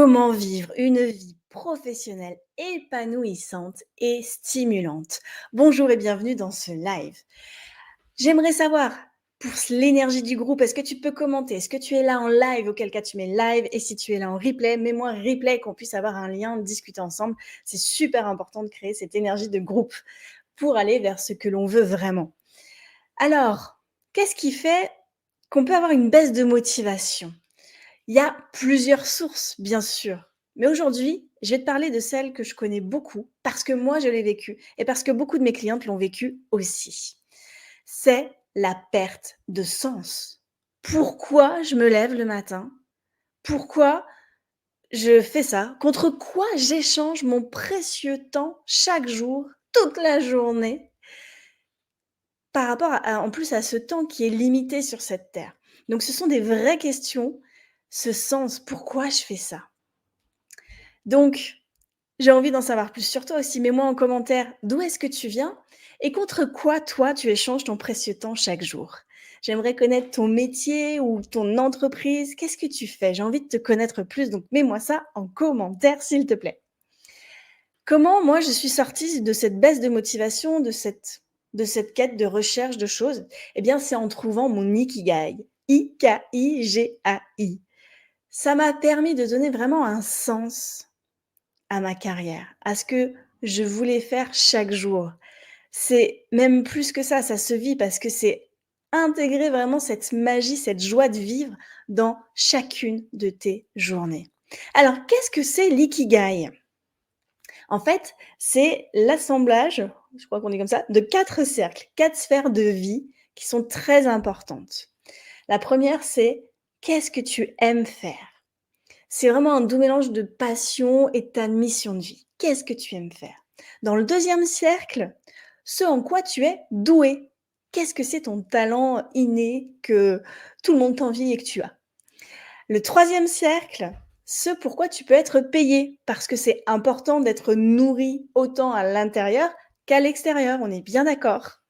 Comment vivre une vie professionnelle épanouissante et stimulante? Bonjour et bienvenue dans ce live. J'aimerais savoir, pour l'énergie du groupe, est-ce que tu peux commenter? Est-ce que tu es là en live? Auquel cas tu mets live. Et si tu es là en replay, mets-moi replay, qu'on puisse avoir un lien, discuter ensemble. C'est super important de créer cette énergie de groupe pour aller vers ce que l'on veut vraiment. Alors, qu'est-ce qui fait qu'on peut avoir une baisse de motivation? Il y a plusieurs sources, bien sûr. Mais aujourd'hui, je vais te parler de celle que je connais beaucoup parce que moi, je l'ai vécue et parce que beaucoup de mes clientes l'ont vécue aussi. C'est la perte de sens. Pourquoi je me lève le matin? Pourquoi je fais ça? Contre quoi j'échange mon précieux temps chaque jour, toute la journée, par rapport en plus à ce temps qui est limité sur cette terre? Donc ce sont des vraies questions, ce sens, pourquoi je fais ça? Donc, j'ai envie d'en savoir plus sur toi aussi. Mets-moi en commentaire d'où est-ce que tu viens et contre quoi, toi, tu échanges ton précieux temps chaque jour. J'aimerais connaître ton métier ou ton entreprise. Qu'est-ce que tu fais? J'ai envie de te connaître plus, donc mets-moi ça en commentaire, s'il te plaît. Comment moi je suis sortie de cette baisse de motivation, de cette quête de recherche de choses? Eh bien, c'est en trouvant mon ikigai. I-K-I-G-A-I. Ça m'a permis de donner vraiment un sens à ma carrière, à ce que je voulais faire chaque jour. C'est même plus que ça se vit parce que c'est intégrer vraiment cette magie, cette joie de vivre dans chacune de tes journées. Alors, qu'est-ce que c'est l'ikigai? En fait, c'est l'assemblage, je crois qu'on dit comme ça, de 4 cercles, 4 sphères de vie qui sont très importantes. La première, c'est qu'est-ce que tu aimes faire? C'est vraiment un doux mélange de passion et de ta mission de vie. Qu'est-ce que tu aimes faire? Dans le deuxième cercle, ce en quoi tu es doué. Qu'est-ce que c'est ton talent inné que tout le monde t'envie et que tu as? Le troisième cercle, ce pourquoi tu peux être payé, parce que c'est important d'être nourri autant à l'intérieur qu'à l'extérieur, on est bien d'accord.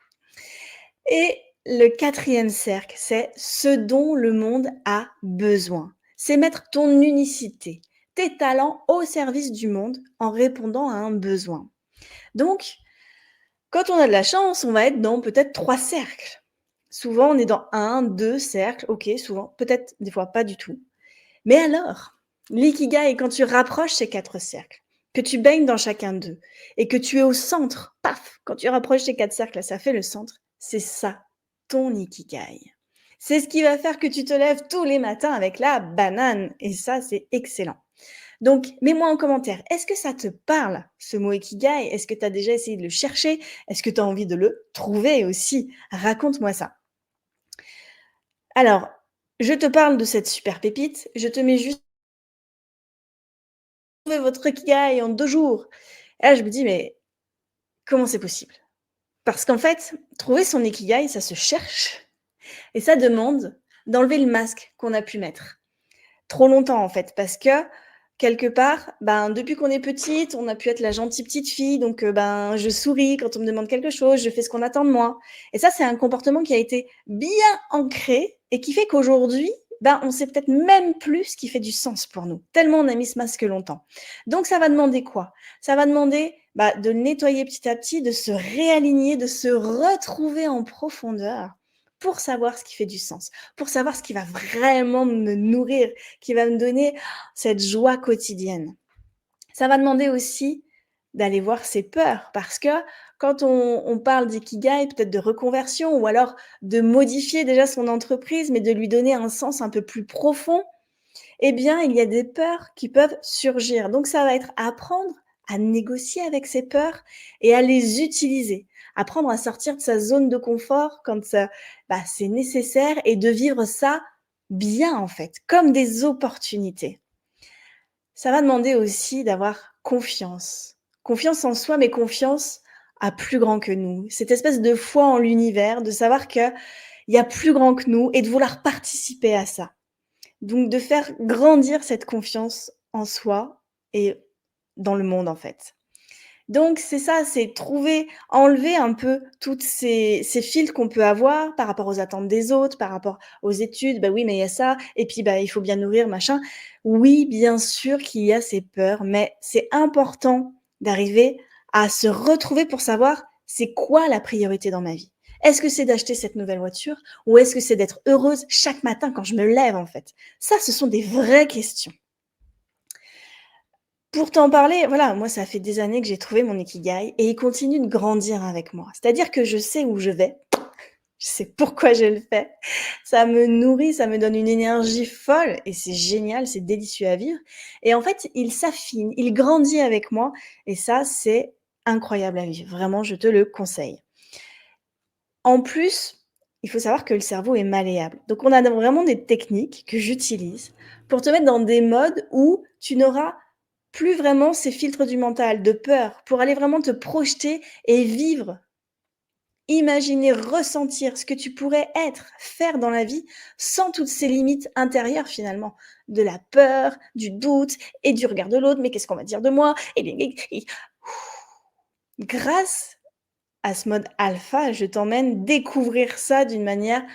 Et le quatrième cercle, c'est ce dont le monde a besoin. C'est mettre ton unicité, tes talents au service du monde en répondant à un besoin. Donc, quand on a de la chance, on va être dans peut-être 3 cercles. Souvent, on est dans un, 2 cercles, OK, souvent, peut-être des fois pas du tout. Mais alors, l'ikigai, quand tu rapproches ces 4 cercles, que tu baignes dans chacun d'eux et que tu es au centre, paf, quand tu rapproches ces 4 cercles, là, ça fait le centre, c'est ça, ton ikigai. C'est ce qui va faire que tu te lèves tous les matins avec la banane et ça, c'est excellent. Donc, mets-moi en commentaire, est-ce que ça te parle, ce mot ikigai? Est-ce que tu as déjà essayé de le chercher? Est-ce que tu as envie de le trouver aussi? Raconte-moi ça. Alors, je te parle de cette super pépite, je te mets juste trouver votre ikigai en 2 jours. Et là, je me dis: «Mais comment c'est possible?» Parce qu'en fait, trouver son ikigai, ça se cherche et ça demande d'enlever le masque qu'on a pu mettre. Trop longtemps, en fait, parce que quelque part, ben, depuis qu'on est petite, on a pu être la gentille petite fille, donc ben, je souris quand on me demande quelque chose, je fais ce qu'on attend de moi et ça, c'est un comportement qui a été bien ancré et qui fait qu'aujourd'hui, ben, on sait peut-être même plus ce qui fait du sens pour nous, tellement on a mis ce masque longtemps. Donc ça va demander quoi? Ça va demander, bah, de le nettoyer petit à petit, de se réaligner, de se retrouver en profondeur pour savoir ce qui fait du sens, pour savoir ce qui va vraiment me nourrir, qui va me donner cette joie quotidienne. Ça va demander aussi d'aller voir ses peurs parce que quand on parle d'ikigai, peut-être de reconversion ou alors de modifier déjà son entreprise, mais de lui donner un sens un peu plus profond, eh bien, il y a des peurs qui peuvent surgir. Donc ça va être apprendre à négocier avec ses peurs et à les utiliser. Apprendre à sortir de sa zone de confort quand ça, bah, c'est nécessaire et de vivre ça bien en fait, comme des opportunités. Ça va demander aussi d'avoir confiance. Confiance en soi, mais confiance à plus grand que nous. Cette espèce de foi en l'univers, de savoir qu'il y a plus grand que nous et de vouloir participer à ça. Donc de faire grandir cette confiance en soi et dans le monde, en fait. Donc c'est ça, c'est trouver enlever un peu toutes ces filtres qu'on peut avoir par rapport aux attentes des autres, par rapport aux études. Bah, oui, mais il y a ça et puis, bah, il faut bien nourrir, machin. Oui, bien sûr qu'il y a ces peurs, mais c'est important d'arriver à se retrouver pour savoir c'est quoi la priorité dans ma vie. Est-ce que c'est d'acheter cette nouvelle voiture ou est-ce que c'est d'être heureuse chaque matin quand je me lève, en fait? Ça, ce sont des vraies questions. Pour t'en parler, voilà, moi, ça fait des années que j'ai trouvé mon ikigai et il continue de grandir avec moi. C'est-à-dire que je sais où je vais, je sais pourquoi je le fais. Ça me nourrit, ça me donne une énergie folle et c'est génial, c'est délicieux à vivre. Et en fait, il s'affine, il grandit avec moi et ça, c'est incroyable à vivre. Vraiment, je te le conseille. En plus, il faut savoir que le cerveau est malléable. Donc, on a vraiment des techniques que j'utilise pour te mettre dans des modes où tu n'auras plus vraiment ces filtres du mental, de peur, pour aller vraiment te projeter et vivre, imaginer, ressentir ce que tu pourrais être, faire dans la vie sans toutes ces limites intérieures finalement, de la peur, du doute et du regard de l'autre. Mais qu'est-ce qu'on va dire de moi? Et grâce à ce mode alpha, je t'emmène découvrir ça d'une manière,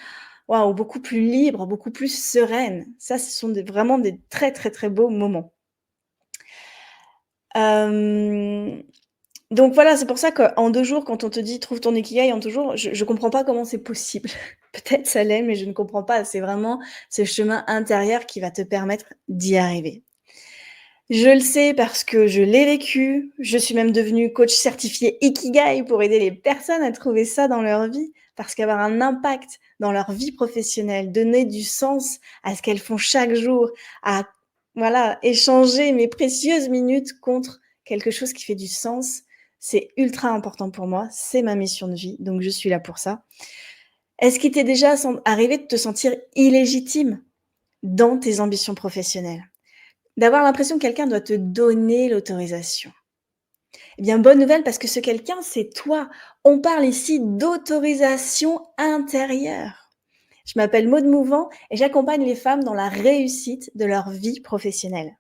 waouh, beaucoup plus libre, beaucoup plus sereine. Ça, ce sont vraiment des très, très, très beaux moments. Hem, donc voilà, c'est pour ça qu'en 2 jours, quand on te dit: «Trouve ton ikigai en 2 jours», je comprends pas comment c'est possible. Peut-être ça l'est, mais je ne comprends pas. C'est vraiment ce chemin intérieur qui va te permettre d'y arriver. Je le sais parce que je l'ai vécu. Je suis même devenue coach certifiée Ikigai pour aider les personnes à trouver ça dans leur vie. Parce qu'avoir un impact dans leur vie professionnelle, donner du sens à ce qu'elles font chaque jour, à voilà, échanger mes précieuses minutes contre quelque chose qui fait du sens, c'est ultra important pour moi. C'est ma mission de vie, donc je suis là pour ça. Est-ce qu'il t'est déjà arrivé de te sentir illégitime dans tes ambitions professionnelles? D'avoir l'impression que quelqu'un doit te donner l'autorisation. Eh bien, bonne nouvelle parce que ce quelqu'un, c'est toi. On parle ici d'autorisation intérieure. Je m'appelle Maud Mouvant et j'accompagne les femmes dans la réussite de leur vie professionnelle.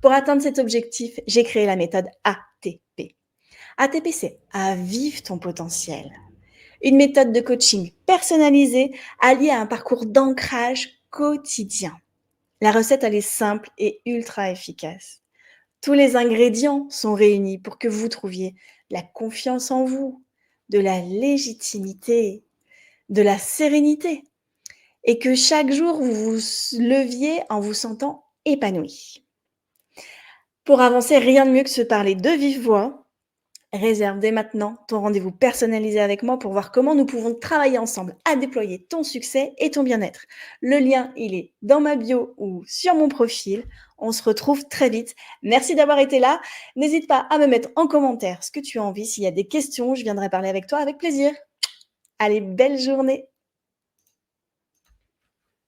Pour atteindre cet objectif, j'ai créé la méthode ATP. ATP, c'est à vivre ton potentiel. Une méthode de coaching personnalisée alliée à un parcours d'ancrage quotidien. La recette, elle est simple et ultra efficace. Tous les ingrédients sont réunis pour que vous trouviez la confiance en vous, de la légitimité, de la sérénité et que chaque jour vous vous leviez en vous sentant épanoui. Pour avancer, rien de mieux que se parler de vive voix. Réserve dès maintenant ton rendez-vous personnalisé avec moi pour voir comment nous pouvons travailler ensemble à déployer ton succès et ton bien-être. Le lien, il est dans ma bio ou sur mon profil. On se retrouve très vite. Merci d'avoir été là. N'hésite pas à me mettre en commentaire ce que tu as envie. S'il y a des questions, je viendrai parler avec toi avec plaisir. Allez, belle journée.